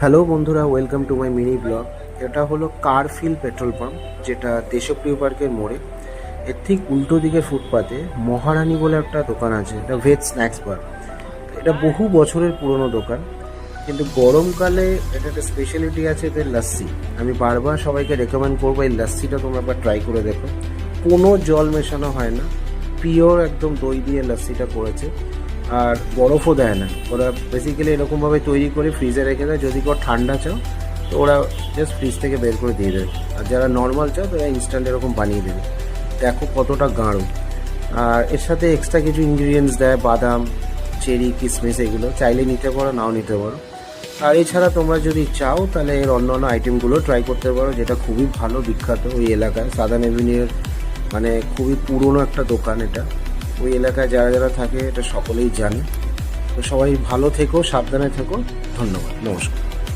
Hello বন্ধুরা, welcome to my mini blog. এটা হলো কারফিল পেট্রোল পাম্প, যেটা দেশপ্রিয় পার্কের মোড়ে। এর ঠিক উল্টো দিকের ফুটপাতে মহারানী বলে একটা দোকান আছে। এটা ভেজ স্ন্যাক্স বার। এটা বহু বছরের পুরনো দোকান, কিন্তু গরমকালে এটা একটা স্পেশালিটি আছে, এদের লাস্সি। আমি বারবার সবাইকে রেকমেন্ড করবো এই লাস্সিটা তোমরা একবার ট্রাই করে দেখো। কোনো জল মেশানো হয় না, পিওর একদম দই দিয়ে লাস্সিটা করেছে। আর বরফও দেয় না, ওরা বেসিক্যালি এরকমভাবে তৈরি করে ফ্রিজে রেখে দেয়। যদি কেউ ঠান্ডা চাও তো ওরা জাস্ট ফ্রিজ থেকে বের করে দিয়ে দেবে, আর যারা নর্মাল চাও তারা ইনস্ট্যান্ট এরকম বানিয়ে দেবে। দেখো কতটা গাঢ়। আর এর সাথে এক্সট্রা কিছু ইনগ্রিডিয়েন্টস দেয়, বাদাম, চেরি, কিশমিশ, এগুলো চাইলে নিতে পারো, নাও নিতে পারো। আর এছাড়া তোমরা যদি চাও তাহলে এর অন্য অন্য আইটেমগুলো ট্রাই করতে পারো, যেটা খুবই ভালো, বিখ্যাত ওই এলাকায়। সাদার্ন এভিনিউর মানে খুবই পুরনো একটা দোকান এটা। ওই এলাকায় যারা যারা থাকে এটা সকলেই জানে। তো সবাই ভালো থেকো, সাবধানে থেকো। ধন্যবাদ, নমস্কার।